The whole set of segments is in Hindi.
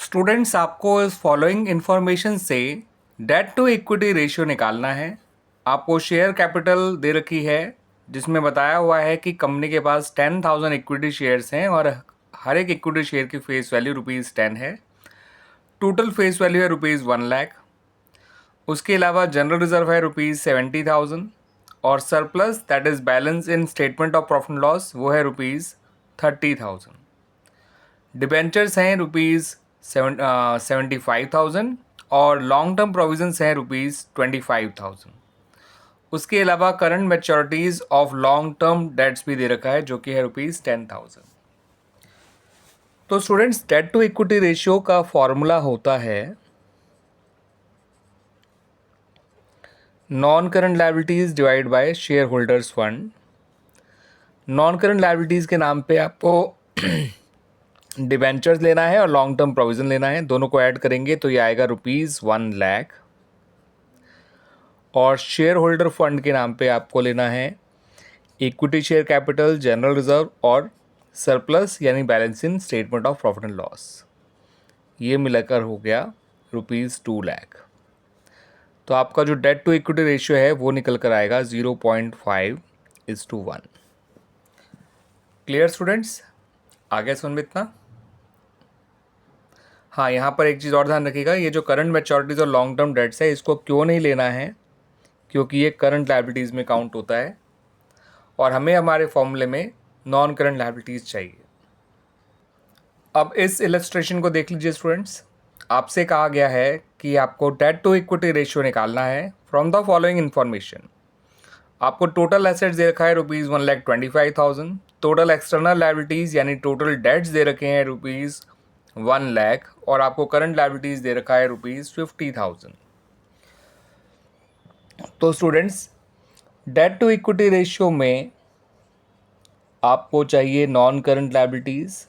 स्टूडेंट्स, आपको इस फॉलोइंग इंफॉर्मेशन से डेट टू इक्विटी रेशियो निकालना है। आपको शेयर कैपिटल दे रखी है जिसमें बताया हुआ है कि कंपनी के पास 10,000 इक्विटी शेयर्स हैं और हर एक इक्विटी शेयर की फेस वैल्यू ₹10 है। टोटल फेस वैल्यू है ₹1,00,000। उसके अलावा जनरल रिजर्व है ₹70,000 और surplus that is balance in statement of profit and loss वो है ₹30,000। डिबेंचर्स हैं ₹75,000 और लॉन्ग टर्म प्रोविजंस हैं ₹25,000। उसके अलावा current maturities of long term debts भी दे रखा है जो कि है ₹10,000। तो students, debt to equity ratio का फॉर्मूला होता है non current liabilities divide by share holders fund. Non current liabilities के नाम पे आपको डिबेंचर्स लेना है और लॉन्ग टर्म प्रोविजन लेना है, दोनों को ऐड करेंगे तो ये आएगा ₹1,00,000। और शेयर होल्डर फंड के नाम पे आपको लेना है equity share capital, general reserve और सरप्लस यानी balance in statement of profit and loss. ये मिलाकर हो गया ₹2,00,000। तो आपका जो डेट टू इक्विटी रेशियो है वो निकल कर आएगा 0.5:1। Clear students? आगे समझ में इतना? हाँ, यहाँ पर एक चीज़ और ध्यान रखिएगा, ये जो करंट मैच्योरिटीज़ और लॉन्ग टर्म डेट्स है इसको क्यों नहीं लेना है, क्योंकि ये करंट लायबिलिटीज़ में काउंट होता है और हमें हमारे फॉर्मूले में नॉन करंट लायबिलिटीज़ चाहिए। अब इस इलस्ट्रेशन को देख लीजिए स्टूडेंट्स। आपसे कहा गया है कि आपको डेट टू इक्विटी रेशियो निकालना है फ्रॉम द फॉलोइंग इन्फॉर्मेशन। आपको टोटल एसेट्स दे रखा है ₹1,25,000, टोटल एक्सटर्नल लायबिलिटीज़ यानी टोटल डेट्स दे रखे हैं ₹1,00,000 और आपको करंट लायबिलिटीज़ दे रखा है ₹50,000। तो students, debt to equity ratio में आपको चाहिए नॉन करंट लायबिलिटीज़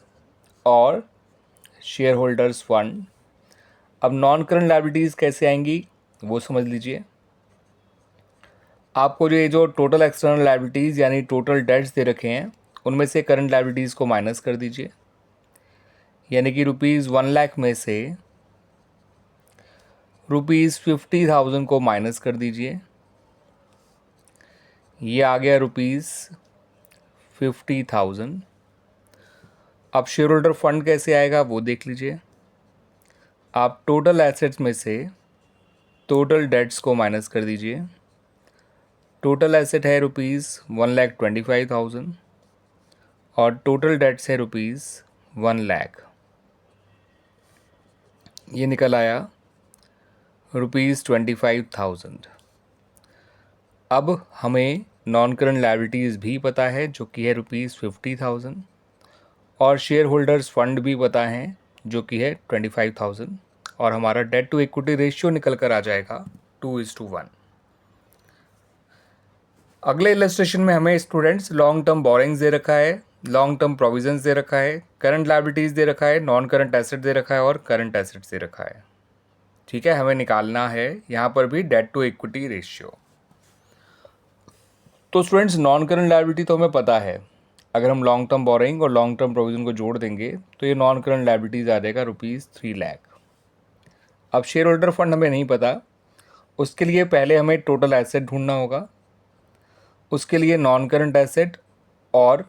और शेयर होल्डर्स फंड। अब नॉन करंट लायबिलिटीज़ कैसे आएंगी वो समझ लीजिए। आपको जो टोटल एक्सटर्नल लायबिलिटीज़ यानी टोटल डेट्स दे रखे हैं उनमें से करंट लायबिलिटीज़ को माइनस कर दीजिए, यानी कि ₹1,00,000 में से ₹50,000 को माइनस कर दीजिए। ये आ गया ₹50,000। अब शेयर होल्डर फंड कैसे आएगा वो देख लीजिए। आप टोटल एसेट्स में से टोटल डेट्स को माइनस कर दीजिए। टोटल एसेट है ₹1,25,000 और टोटल डेट्स है ₹1,00,000। ये निकल आया ₹25,000। अब हमें नॉन करंट लायबिलिटीज़ भी पता है जो कि है ₹50,000 और शेयर होल्डर्स फंड भी पता है जो कि है 25,000 और हमारा डेट टू इक्विटी रेशियो निकल कर आ जाएगा 2:1। अगले इलस्ट्रेशन में हमें स्टूडेंट्स लॉन्ग टर्म बोरिंग्स दे रखा है, लॉन्ग टर्म प्रोविजंस दे रखा है, करंट लायबिलिटीज़ दे रखा है, नॉन करंट एसेट दे रखा है और करंट एसेट्स दे रखा है। ठीक है, हमें निकालना है यहाँ पर भी डेट टू इक्विटी रेशियो। तो स्टूडेंट्स, नॉन करंट लायबिलिटी तो हमें पता है, अगर हम लॉन्ग टर्म बोरिंग और लॉन्ग टर्म प्रोविजन को जोड़ देंगे तो ये नॉन करंट लायबिलिटीज़ आ जाएगा ₹3,00,000। अब शेयर होल्डर फंड हमें नहीं पता, उसके लिए पहले हमें टोटल एसेट ढूंढना होगा। उसके लिए नॉन करंट एसेट और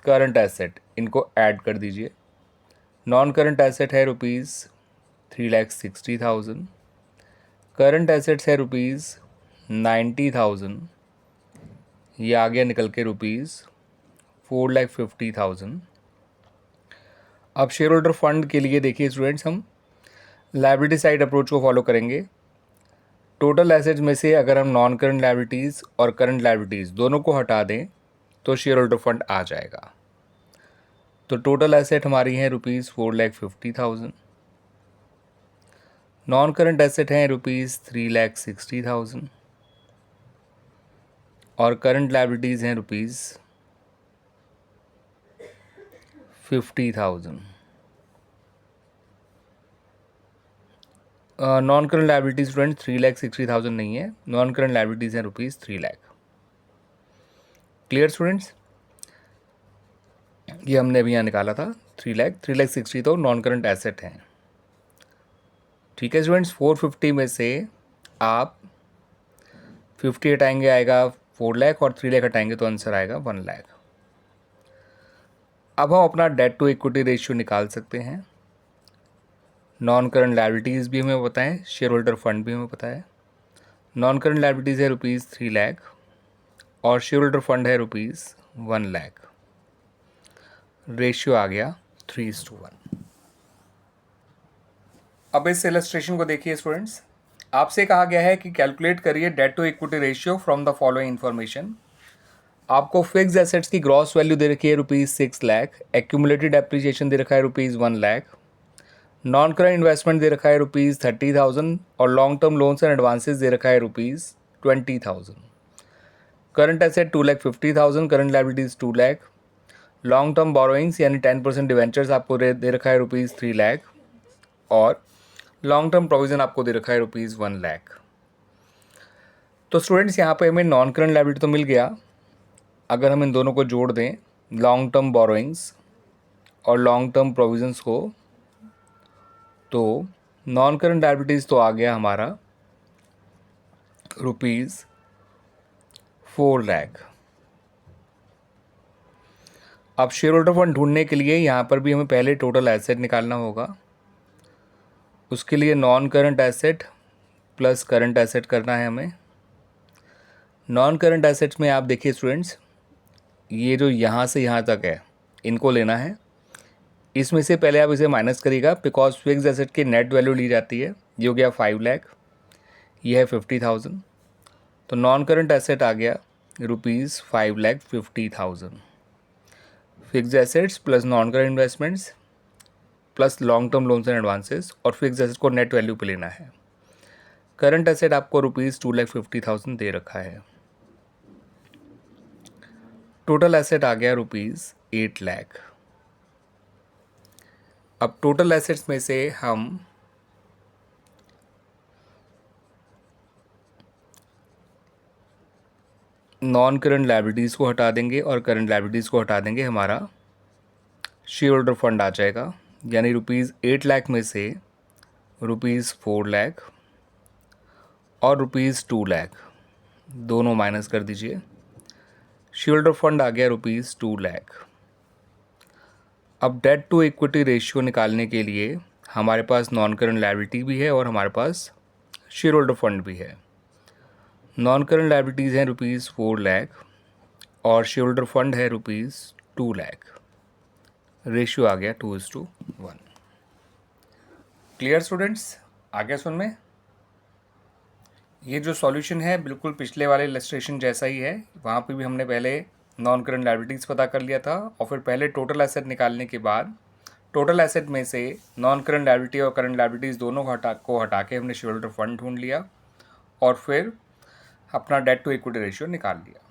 करंट एसेट इनको ऐड कर दीजिए। नॉन करंट एसेट है ₹3,60,000, करंट एसेट्स है ₹90,000। ये आ गया निकल के ₹4,50,000। अब शेयर होल्डर फंड के लिए देखिए स्टूडेंट्स, हम लायबिलिटी साइड अप्रोच को फॉलो करेंगे। टोटल एसेट्स में से अगर हम नॉन करंट लायबिलिटीज़ और करंट लायबिलिटीज़ दोनों को हटा दें तो शेयर होल्डर फंड आ जाएगा। तो टोटल एसेट हमारी है ₹4,50,000, नॉन करंट एसेट हैं ₹3,60,000 और करंट लायबिलिटीज़ हैं ₹50,000। नॉन करंट लायबिलिटीज स्टूडेंट 3,60,000 नहीं है, नॉन करंट लायबिलिटीज़ हैं ₹3,00,000। Clear students? ये हमने अभी यहाँ निकाला था 3,00,000, 3,60,000 तो नॉन करंट एसेट हैं। ठीक है स्टूडेंट्स, 450 में से आप 50 हटाएंगे आएगा 4 लाख और 3 लाख हटाएंगे तो आंसर आएगा 1 लाख। अब हम अपना डेट टू इक्विटी रेशियो निकाल सकते हैं। नॉन करंट लायबिलिटीज़ भी हमें पता है, शेयर होल्डर फंड भी हमें पता है। नॉन करंट लायबिलिटीज़ है रुपीज़ 3 लाख और शेयर होल्डर फंड है रुपीज़ 1 लाख। रेशियो आ गया 3:1। अब इस इलस्ट्रेशन को देखिए स्टूडेंट्स, आपसे कहा गया है कि कैलकुलेट करिए debt to equity ratio from the following information. आपको फिक्स एसेट्स की ग्रॉस वैल्यू दे रखी है रुपीज़ 6 लाख, एक्यूमुलेटेड एप्रिसिएशन दे रखा है rupees 1 lakh, non current investment दे रखा है रुपीज़ 30,000 और long term loans and advances दे रखा है rupees 20,000। Current asset 2,50,000, current liabilities 2 lakh, long term borrowings यानी 10% डिवेंचर्स आपको दे रखा है रुपीज़ 3 लाख और लॉन्ग टर्म प्रोविज़न आपको दे रखा है रुपीज़ 1 लाख। तो स्टूडेंट्स यहाँ पे हमें नॉन करंट लायबिलिटी तो मिल गया। अगर हम इन दोनों को जोड़ दें, लॉन्ग टर्म बोरोइंग्स और लॉन्ग टर्म प्रोविजंस को, तो नॉन करंट लायबिलिटीज़ तो आ गया हमारा रुपीज़ 4 लाख। अब शेयर होल्डर फंड ढूंढने के लिए यहाँ पर भी हमें पहले टोटल एसेट निकालना होगा। उसके लिए non current asset plus current asset करना है हमें। नॉन करंट एसेट्स में आप देखिए स्टूडेंट्स, ये जो यहाँ से यहाँ तक है इनको लेना है। इसमें से पहले आप इसे माइनस करिएगा बिकॉज फिक्स एसेट की नेट वैल्यू ली जाती है। ये हो गया 5 लाख, ये है 50,000, तो नॉन करंट एसेट आ गया rupees 5,50,000। Fix assets plus non current investments plus long term loans and advances और फिक्स एसेट को नेट वैल्यू पे लेना है। करंट एसेट आपको रुपीज़ 2,50,000 दे रखा है। टोटल एसेट आ गया रुपीज़ 8 लाख। अब टोटल एसेट्स में से हम नॉन करंट लायबिलिटीज़ को हटा देंगे और करंट लायबिलिटीज़ को हटा देंगे, हमारा शेयर होल्डर फंड आ जाएगा। यानी रुपीज़ 8 लाख में से रुपीज़ 4 लाख और रुपीज़ 2 लाख दोनों माइनस कर दीजिए। शेयर होल्डर फंड आ गया रुपीज़ 2 लाख। अब डेट टू इक्विटी रेशियो निकालने के लिए हमारे पास नॉन करंट लायबिलिटी भी है और हमारे पास शेयर होल्डर फंड भी है। नॉन करंट लायबिलिटीज़ हैं रुपीज़ 4 लाख और शेयर होल्डर फंड है रुपीज़ 2 लाख। रेशियो आ गया 2:1। क्लियर स्टूडेंट्स, आगे सुन में। ये जो सॉल्यूशन है बिल्कुल पिछले वाले इलस्ट्रेशन जैसा ही है। वहाँ पे भी हमने पहले नॉन करंट लायबिलिटीज़ पता कर लिया था और फिर पहले टोटल एसेट निकालने के बाद टोटल एसेट में से नॉन करंट लायबिलिटी और करंट लायबिलिटीज़ दोनों को हटा के हमने शेयर होल्डर फंड ढूंढ लिया और फिर अपना डेट टू इक्विटी रेशियो निकाल लिया।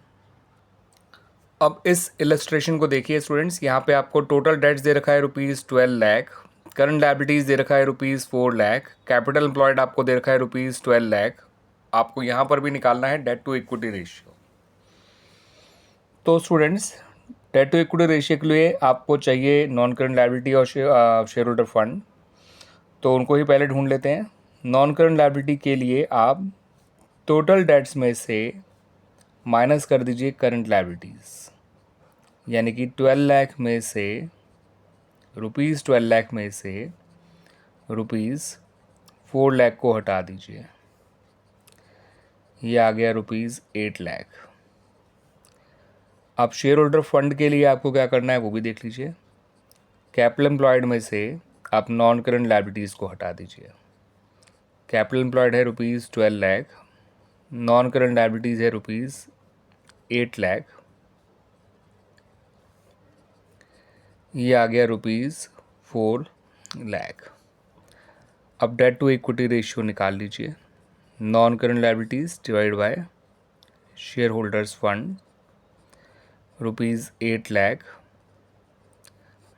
अब इस इलस्ट्रेशन को देखिए स्टूडेंट्स, यहाँ पे आपको टोटल डेट्स दे रखा है रुपीज़ 12 लाख, करंट लायबिलिटीज़ दे रखा है रुपीज़ 4 लाख, कैपिटल एम्प्लॉयड आपको दे रखा है रुपीज़ 12 लाख। आपको यहाँ पर भी निकालना है डेट टू इक्विटी रेशियो। तो students, debt to equity ratio के लिए आपको चाहिए नॉन करंट लायबिलिटी और शेयर होल्डर फंड, तो उनको ही पहले ढूंढ लेते हैं। नॉन करंट लायबिलिटी के लिए आप टोटल डेट्स में से माइनस कर दीजिए करंट लायबिलिटीज़, यानी कि 12 लाख में से रुपीज़ 12 लाख में से रुपीज़ 4 लाख को हटा दीजिए। ये आ गया रुपीज़ 8 लाख। अब शेयर होल्डर फंड के लिए आपको क्या करना है वो भी देख लीजिए। कैपिटल एम्प्लॉयड में से आप नॉन करंट लायबिलिटीज़ को हटा दीजिए। कैपिटल एम्प्लॉयड है rupees 12 lakh, non current liabilities है रुपीज़ 8 लाख। ये आ गया रुपीज़ 4 लाख। अब डेट टू इक्विटी रेशियो निकाल लीजिए। Non current liabilities divide by share holders fund rupees 8 lakh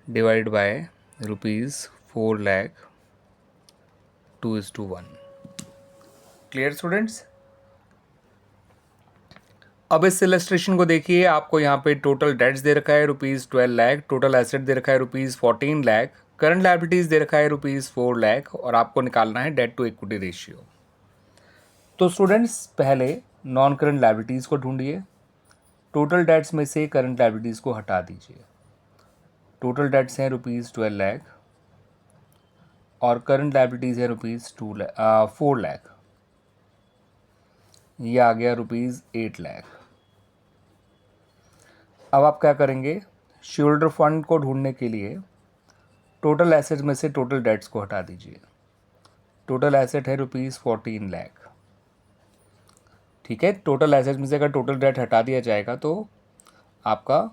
divide by rupees 4 lakh 2:1। Clear students. अब इस इलस्ट्रेशन को देखिए, आपको यहाँ पे टोटल डेट्स दे रखा है रुपीज़ 12 लाख, टोटल एसेट दे रखा है रुपीज़ 14 लाख, करंट लायबिलिटीज़ दे रखा है ₹4 लाख और आपको निकालना है डेट टू इक्विटी रेशियो। तो स्टूडेंट्स पहले नॉन करंट लायबिलिटीज़ को ढूंढिए। टोटल डेट्स में से करंट लायबिलिटीज़ को हटा दीजिए। टोटल डेट्स हैं ₹12 लाख और करंट लायबिलिटीज़ है ₹4 लाख। ये आ गया ₹8 लाख। अब आप क्या करेंगे, शेयर होल्डर फंड को ढूंढने के लिए टोटल एसेट में से टोटल डेट्स को हटा दीजिए। टोटल एसेट है ₹14 लाख। ठीक है, टोटल एसेट में से अगर टोटल डेट हटा दिया जाएगा तो आपका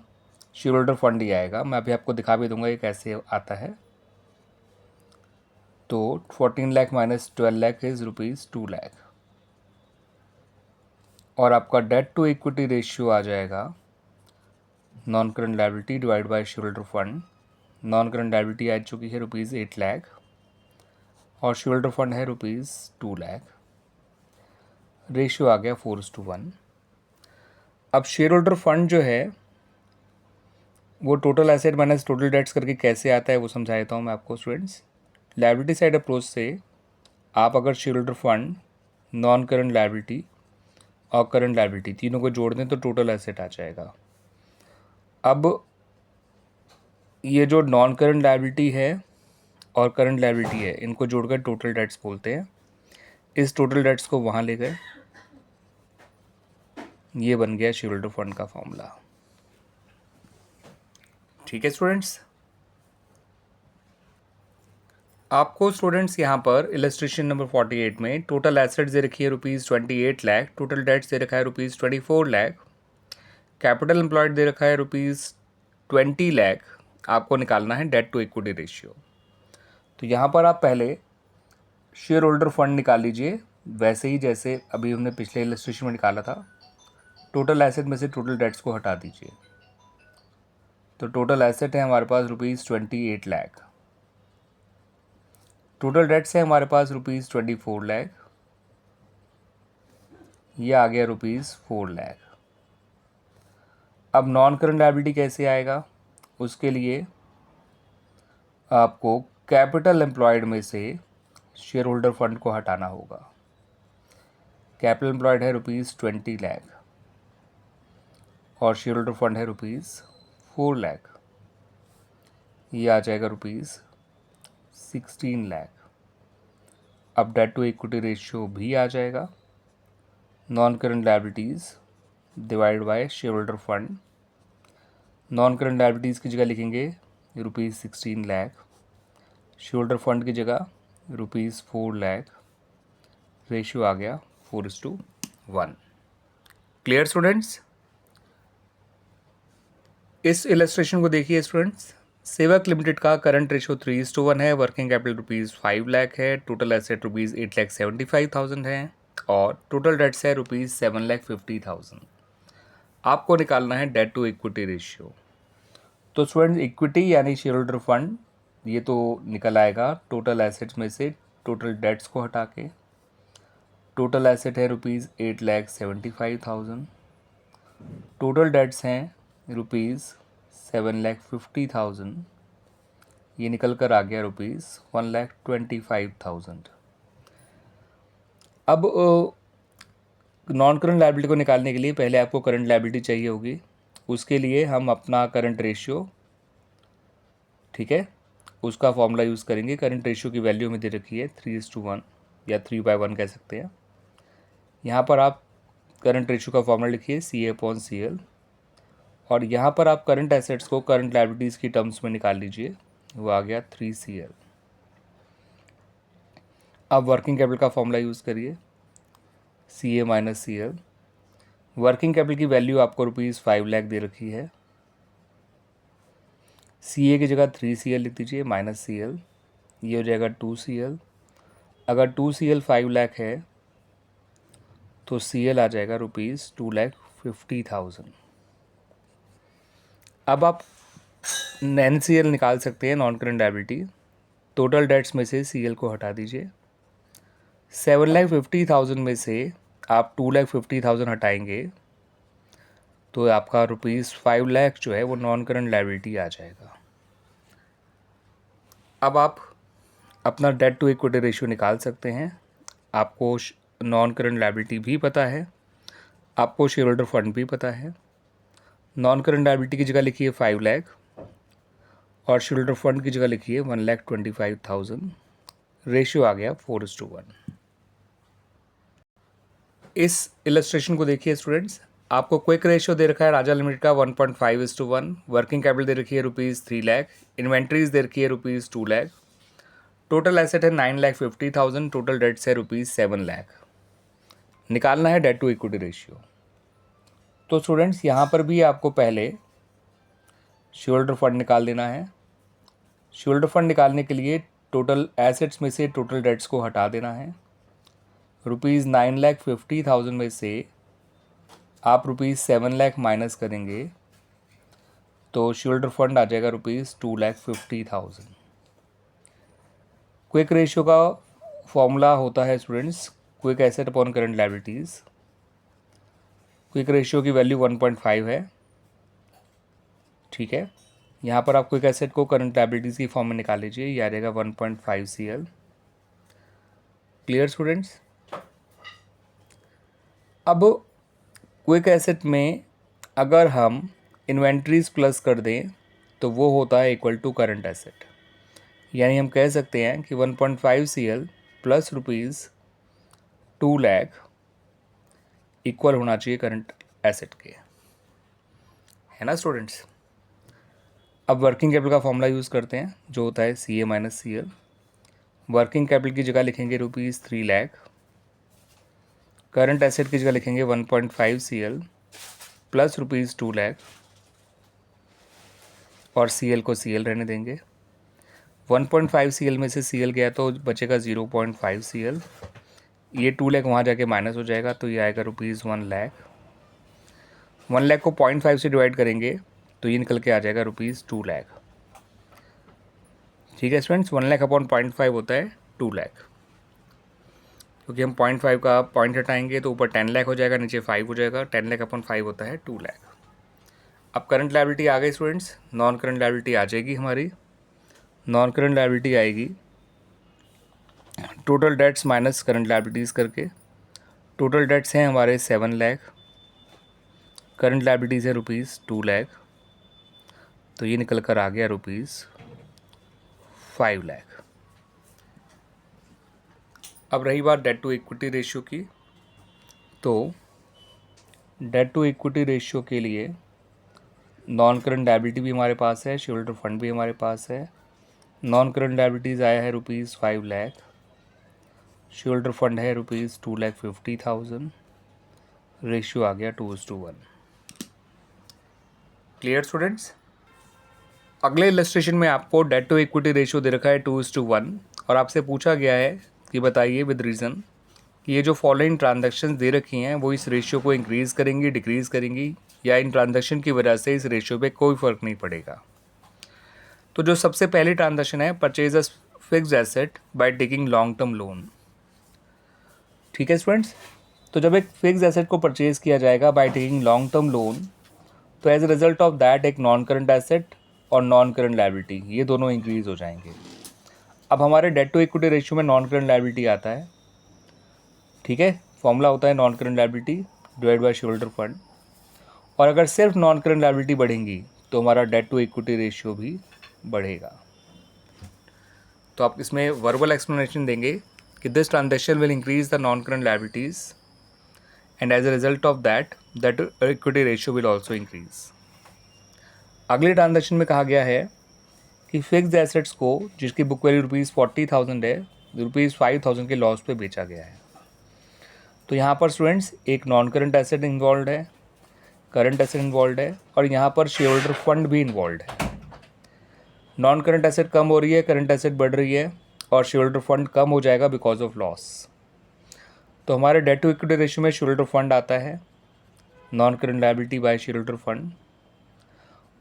शेयर होल्डर फंड ही आएगा। मैं अभी आपको दिखा भी दूंगा ये कैसे आता है। तो 14 लाख माइनस 12 लाख इज ₹2 लाख और आपका डेट टू इक्विटी रेशियो आ जाएगा non current liability divide by share holder fund. Non current liability आ चुकी है ₹8 लाख और शेयर होल्डर फंड है ₹2 लाख। रेशियो आ गया 4:1। अब शेयर होल्डर फंड जो है वो total asset minus total debts करके कैसे आता है वो समझा देता हूँ मैं आपको स्टूडेंट्स। लायबिलिटी साइड अप्रोच से आप अगर share holder fund, non current liability और करंट लायबिलिटी तीनों को जोड़ दें तो टोटल एसेट आ जाएगा। अब ये जो नॉन करंट लायबिलिटी है और करंट लायबिलिटी है इनको जोड़कर टोटल डेट्स बोलते हैं। इस टोटल डेट्स को वहाँ ले गए, ये बन गया शेयर होल्डर फंड का फॉर्मूला। ठीक है स्टूडेंट्स, आपको स्टूडेंट्स यहाँ पर इलस्ट्रेशन नंबर 48 में टोटल एसेट्स दे रखी है ₹28 लाख, टोटल डेट्स दे रखा है ₹24 लाख, कैपिटल एम्प्लॉयड दे रखा है ₹20 लाख। आपको निकालना है डेट टू इक्विटी रेशियो। तो यहाँ पर आप पहले शेयर होल्डर फंड निकाल लीजिए वैसे ही जैसे अभी हमने पिछले इलस्ट्रेशन में निकाला था। टोटल एसेट में से टोटल डेट्स को हटा दीजिए। तो टोटल एसेट है हमारे पास ₹28 लाख, टोटल डेट्स है हमारे पास ₹24 लाख, ये आ गया ₹4 लाख। अब नॉन करंट लायबिलिटी कैसे आएगा, उसके लिए आपको कैपिटल एम्प्लॉयड में से शेयर होल्डर फंड को हटाना होगा। कैपिटल एम्प्लॉयड है ₹20 लाख और शेयर होल्डर फंड है ₹4 लाख, ये आ जाएगा ₹16 लाख। अब डेट टू इक्विटी रेशियो भी आ जाएगा non current liabilities divide by share holder fund. Non current liabilities की जगह लिखेंगे ₹16 लाख, शेयर होल्डर फंड की जगह ₹4 लाख। रेशियो आ गया 4:1। Clear students. इस इलस्ट्रेशन को देखिए स्टूडेंट्स। सेवक लिमिटेड का करंट रेशियो 3:1 है, वर्किंग कैपिटल ₹5 लाख है, टोटल एसेट ₹8,75,000 है और टोटल डेट्स है ₹7,50,000। आपको निकालना है डेट टू इक्विटी रेशियो। तो स्टूडेंट्स इक्विटी यानी शेयर होल्डर फंड ये तो निकल आएगा टोटल एसेट्स में से टोटल डेट्स को हटा के। टोटल एसेट है ₹8,75,000, टोटल डेट्स हैं ₹7,50,000, ये निकल कर आ गया ₹1,25,000। अब नॉन करंट लायबिलिटी को निकालने के लिए पहले आपको करंट लायबिलिटी चाहिए होगी। उसके लिए हम अपना करंट रेशियो, ठीक है, उसका फॉर्मूला यूज़ करेंगे। करंट रेशियो की वैल्यू में दे रखी है 3:1 या 3/1 कह सकते हैं। यहाँ पर आप करंट रेशियो का फॉर्मूला लिखिए CA/CL और यहाँ पर आप करंट एसेट्स को करंट लायबिलिटीज़ की टर्म्स में निकाल लीजिए, वो आ गया 3CL। अब वर्किंग कैपिटल का फॉर्मूला यूज़ करिए CA-CL। वर्किंग कैपिटल की वैल्यू आपको ₹5 लाख दे रखी है। CA की जगह 3CL लिख दीजिए माइनस CL, ये हो जाएगा 2CL। अगर 2CL 5 लाख है तो CL आ जाएगा ₹2,50,000। अब आप NCL निकाल सकते हैं, non current liability. Total debts में से CL को हटा दीजिए। 7,50,000 में से आप 2,50,000 हटाएंगे तो आपका ₹5 लाख जो है वो नॉन करंट लायबिलिटी आ जाएगा। अब आप अपना डेट टू इक्विटी रेशियो निकाल सकते हैं। आपको नॉन करंट लायबिलिटी भी पता है, आपको शेयर होल्डर फंड भी पता है। नॉन करंट लायबिलिटी की जगह लिखिए 5 लाख और शेयर होल्डर फंड की जगह लिखिए 1,25,000। रेशियो आ गया 4:1। इस इलस्ट्रेशन को देखिए स्टूडेंट्स, आपको क्विक रेशियो दे रखा है राजा लिमिटेड का 1.5:1, वर्किंग कैपिटल दे रखी है ₹3 लाख, इन्वेंट्रीज दे रखी है ₹2 लाख, टोटल एसेट है 9,50,000, टोटल डेट्स है ₹7 लाख। निकालना है डेट टू इक्विटी रेशियो। तो स्टूडेंट्स यहाँ पर भी आपको पहले शेयर होल्डर फंड निकाल देना है। शेयर होल्डर फंड निकालने के लिए टोटल एसेट्स में से टोटल डेट्स को हटा देना है। ₹9,50,000 में से आप ₹7 लाख माइनस करेंगे तो शेयर होल्डर फंड आ जाएगा ₹2,50,000। क्विक रेशियो का फॉर्मूला होता है students quick asset upon current liabilities. Quick ratio की वैल्यू 1.5 है, ठीक है। यहाँ पर आप क्विक एसेट को करंट लायबिलिटीज़ की फॉर्म में निकाल लीजिए, ये आ जाएगा 1.5 CL। Clear students. अब क्विक एसेट में अगर हम इन्वेंट्रीज प्लस कर दें तो वो होता है इक्वल टू करंट एसेट, यानी हम कह सकते हैं कि 1.5 CL प्लस ₹2 लाख इक्वल होना चाहिए करंट एसेट के, है ना स्टूडेंट्स। अब वर्किंग कैपिटल का फॉर्मूला यूज़ करते हैं जो होता है CA minus CL। Working capital की जगह लिखेंगे ₹3 लाख, करंट एसेट की जगह लिखेंगे 1.5 CL प्लस ₹2 लाख और CL को CL रहने देंगे। 1.5 CL में से CL गया तो बचेगा 0.5 CL। ये 2 लाख वहाँ जाके माइनस हो जाएगा तो ये आएगा ₹1 लाख। 1 लाख को 0.5 से डिवाइड करेंगे तो ये निकल के आ जाएगा ₹2 लाख। ठीक है स्टूडेंट्स, 1 लाख अपॉन 0.5 होता है 2 लाख, क्योंकि हम 0.5 का पॉइंट हटाएंगे तो ऊपर 10 लाख हो जाएगा, नीचे 5 हो जाएगा। 10 लाख अपॉन 5 होता है 2 लाख। अब करंट लायबिलिटी आ गई स्टूडेंट्स, नॉन करंट लायबिलिटी आ जाएगी हमारी। नॉन करंट लायबिलिटी आएगी total debts minus current liabilities करके। टोटल डेट्स हैं हमारे 7 लाख, करंट लायबिलिटीज़ है ₹2 लाख, तो ये निकल कर आ गया ₹5 लाख। अब रही बात डेट टू इक्विटी रेशियो की, तो डेट टू इक्विटी रेशियो के लिए नॉन करंट लायबिलिटी भी हमारे पास है, शेयर होल्डर फंड भी हमारे पास है। नॉन करंट लायबिलिटीज़ आया है ₹5 लाख, शेयर होल्डर फंड है ₹2,50,000, रेशियो आ गया 2:1। Clear students. अगले इलस्ट्रेशन में आपको डेट टू इक्विटी रेशियो दे रखा है 2:1 और आपसे पूछा गया है कि बताइए विद रीज़न कि ये जो फॉलोइंग ट्रांजैक्शन दे रखी हैं वो इस रेशियो को इंक्रीज़ करेंगी, डिक्रीज़ करेंगी, या इन ट्रांजैक्शन की वजह से इस रेशियो पे कोई फ़र्क नहीं पड़ेगा। तो जो सबसे पहली ट्रांजैक्शन है, purchase a fixed asset bye taking long term loan. ठीक है स्टूडेंट्स, तो जब एक फिक्स एसेट को परचेज किया जाएगा by taking long term loan, तो as a result of that एक नॉन करंट एसेट और नॉन करंट लायबिलिटी ये दोनों इंक्रीज़ हो जाएंगे। अब हमारे डेट टू इक्विटी रेशियो में नॉन करंट लायबिलिटी आता है, ठीक है। फॉर्मूला होता है non current liability divide by share holder fund, और अगर सिर्फ नॉन करंट लायबिलिटी बढ़ेंगी तो हमारा डेट टू इक्विटी रेशियो भी बढ़ेगा। तो आप इसमें वर्बल एक्सप्लेनेशन देंगे कि this transaction will increase the non current liabilities and as a result of that equity ratio will also increase. अगले ट्रांजेक्शन में कहा गया है कि फिक्स्ड एसेट्स को जिसकी बुक वैल्यू ₹40,000 है, ₹5,000 के लॉस पे बेचा गया है। तो यहाँ पर स्टूडेंट्स एक नॉन करंट एसेट इन्वॉल्व है, करंट एसेट इन्वॉल्व है, और यहाँ पर शेयर होल्डर फंड भी इन्वॉल्व है। नॉन करंट एसेट कम हो रही है, करंट एसेट बढ़ रही है, और शेयर होल्डर फंड कम हो जाएगा बिकॉज ऑफ लॉस। तो हमारे डेट टू इक्विटी रेशियो में शेयर होल्डर फंड आता है, non current liability by share holder fund,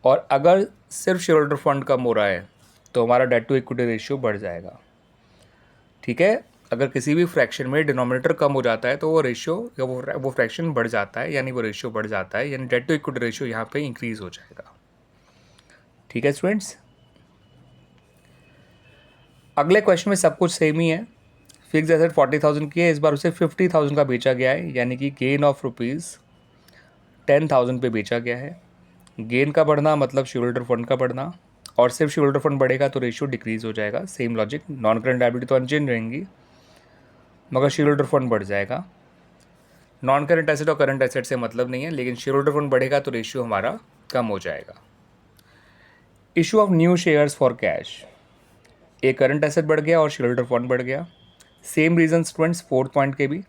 और अगर सिर्फ शेयर होल्डर फंड कम हो रहा है तो हमारा डेट टू इक्विटी रेशियो बढ़ जाएगा। ठीक है, अगर किसी भी फ्रैक्शन में डिनोमिनेटर कम हो जाता है तो वो रेशियो या वो फ्रैक्शन बढ़ जाता है, यानी वो रेशियो बढ़ जाता है, यानी डेट टू इक्विटी रेशियो यहाँ पे इंक्रीज हो जाएगा। ठीक है स्टूडेंट्स। अगले क्वेश्चन में सब कुछ सेम ही है। फिक्स एसेट 40,000 की है, इस बार उसे 50,000 का बेचा गया है, यानी कि गेन ऑफ ₹10,000 पे बेचा गया है। गेन का बढ़ना मतलब शेयर होल्डर फंड का बढ़ना, और सिर्फ शेयर होल्डर फंड बढ़ेगा तो रेशियो डिक्रीज हो जाएगा। Same logic, non current liability तो अनचेंज रहेंगी मगर शेयर होल्डर फंड बढ़ जाएगा। नॉन करंट एसेट और करंट एसेट से मतलब नहीं है, लेकिन शेयर होल्डर फंड बढ़ेगा तो रेशियो हमारा कम हो जाएगा। Issue of new shares for cash, एक करंट एसेट बढ़ गया और शेयर होल्डर फंड बढ़ गया। Same reason students fourth point के भी,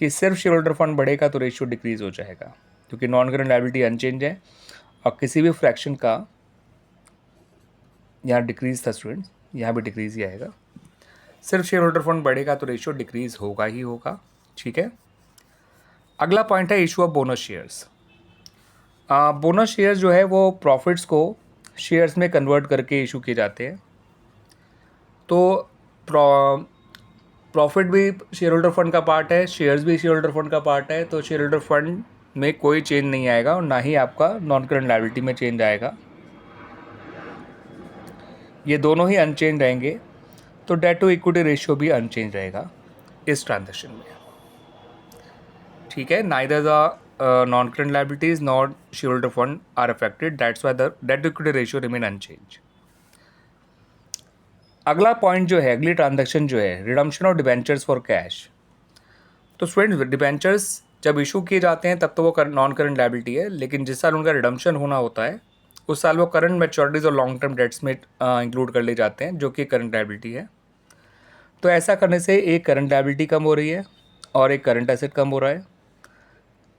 कि सिर्फ शेयर होल्डर फंड बढ़ेगा तो रेशियो डिक्रीज हो जाएगा, क्योंकि नॉन करंट लायबिलिटी अनचेंज है और किसी भी फ्रैक्शन का यहाँ डिक्रीज था स्टूडेंट्स, यहाँ भी डिक्रीज ही आएगा। सिर्फ शेयर होल्डर फंड बढ़ेगा तो रेशियो डिक्रीज होगा ही होगा। ठीक है, अगला पॉइंट है issue of bonus shares. Bonus shares जो है वो प्रॉफिट्स को शेयर्स में कन्वर्ट करके इशू किए जाते हैं। तो प्रॉफिट भी शेयर होल्डर फंड का पार्ट है, शेयर्स भी शेयर होल्डर फंड का पार्ट है, तो शेयर होल्डर फंड में कोई चेंज नहीं आएगा और ना ही आपका नॉन करंट लायबिलिटी में चेंज आएगा, ये दोनों ही अनचेंज रहेंगे। तो डेट टू इक्विटी रेशियो भी अनचेंज रहेगा इस ट्रांजैक्शन में। ठीक है, neither the non current liabilities not share holder fund are affected, that's why the debt to equity ratio remain unchange. अगला पॉइंट जो है, अगली ट्रांजैक्शन जो है, redemption of debentures for cash. तो स्टूडेंट्स, डिबेंचर्स जब इशू किए जाते हैं तब तो वो नॉन करंट लायबिलिटी है, लेकिन जिस साल उनका रिडम्पशन होना होता है उस साल वो करंट मैच्योरिटीज़ और लॉन्ग टर्म डेट्स में इंक्लूड कर ले जाते हैं, जो कि करंट लायबिलिटी है। तो ऐसा करने से एक करंट लायबिलिटी कम हो रही है और एक करंट एसेट कम हो रहा है।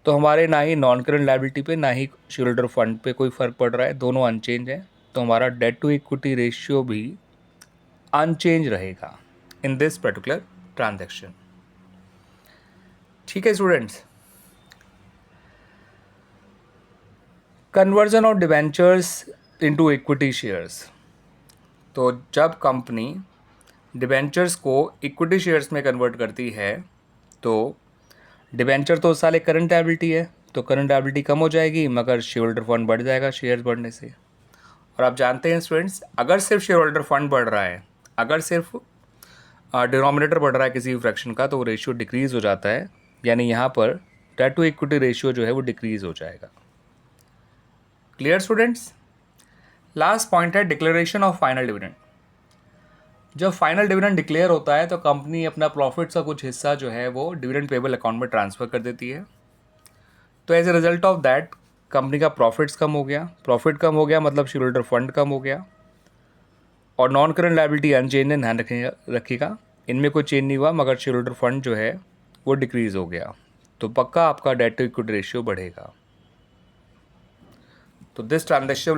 तो हमारे ना ही नॉन करंट लायबिलिटी पे ना ही शेयर होल्डर फंड पे कोई फ़र्क पड़ रहा है, दोनों अनचेंज है। तो हमारा डेट टू इक्विटी रेशियो भी अनचेंज रहेगा इन दिस पर्टिकुलर ट्रांजैक्शन। ठीक है students, conversion of debentures into equity shares. तो जब कंपनी डिबेंचर्स को इक्विटी शेयर्स में कन्वर्ट करती है तो डिबेंचर तो उस साल एक करंट लायबिलिटी है, तो करंट लायबिलिटी कम हो जाएगी मगर शेयर होल्डर फंड बढ़ जाएगा शेयर्स बढ़ने से। और आप जानते हैं स्टूडेंट्स, अगर सिर्फ शेयर होल्डर फंड बढ़ रहा है, अगर सिर्फ डिनोमिनेटर बढ़ रहा है किसी भी फ्रैक्शन का, तो वो रेशियो डिक्रीज़ हो जाता है, यानी यहाँ पर डेट टू इक्विटी रेशियो जो है वो डिक्रीज़ हो जाएगा। Clear students? लास्ट पॉइंट है डिक्लेरेशन ऑफ फाइनल डिविडेंड। जब फाइनल डिविडेंड डिक्लेयर होता है तो कंपनी अपना प्रॉफिट्स का कुछ हिस्सा जो है वो डिविडेंड पेबल अकाउंट में ट्रांसफ़र कर देती है। तो as a result of that company का प्रॉफिट्स कम हो गया, प्रॉफिट कम हो गया मतलब शेयर होल्डर फंड कम हो गया, और नॉन करंट लायबिलिटी अनचेंज है, ध्यान रखिएगा इनमें कोई चेंज नहीं हुआ, मगर शेयर होल्डर फंड जो है वो डिक्रीज़ हो गया, तो पक्का आपका डेट टू इक्विटी रेशियो बढ़ेगा। तो this transaction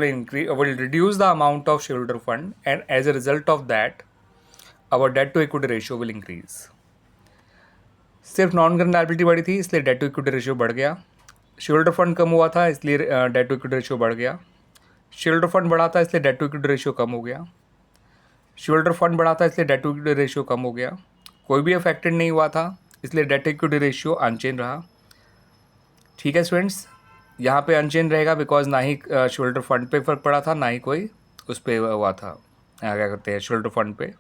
will reduce the amount of shareholder fund, and as a result of that our debt to equity ratio will increase. सिर्फ नॉन करंट लायबिलिटी बढ़ी थी इसलिए डेट टू इक्विटी रेशियो बढ़ गया, शेयर होल्डर फंड कम हुआ था इसलिए डेट टू इक्विटी रेशियो बढ़ गया, शेयर होल्डर फंड बढ़ा था इसलिए डेट टू इक्विटी रेशियो कम हो गया, शेयर होल्डर फंड बढ़ा था इसलिए डेट टू इक्विटी रेशियो कम हो गया, कोई भी अफेक्टेड नहीं हुआ था इसलिए डेट टू इक्विटी रेशियो अनचेंज रहा। ठीक है स्टूडेंट्स, यहाँ पे अनचेंज रहेगा बिकॉज ना ही शेयर होल्डर फंड पे फ़र्क पड़ा था, ना ही कोई उस पर हुआ था, क्या करते हैं शेयर होल्डर फंड पे।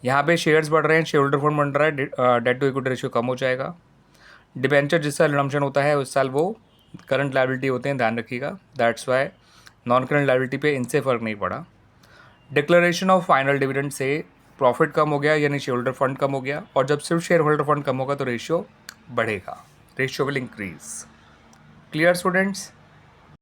यहाँ पे शेयर्स बढ़ रहे हैं, शेयर होल्डर फंड बढ़ रहा है, डेट टू इक्विटी रेशियो कम हो जाएगा। डिबेंचर जिस साल रिडम्पशन होता है उस साल वो करंट लायबिलिटी होते हैं, ध्यान रखिएगा, that's why non current liability पे इनसे फ़र्क नहीं पड़ा। डिक्लेरेशन ऑफ फाइनल डिविडेंड से प्रॉफिट कम हो गया यानी शेयर होल्डर फंड कम हो गया, और जब सिर्फ शेयर होल्डर फंड कम होगा तो रेशियो बढ़ेगा, ratio will increase. Clear students?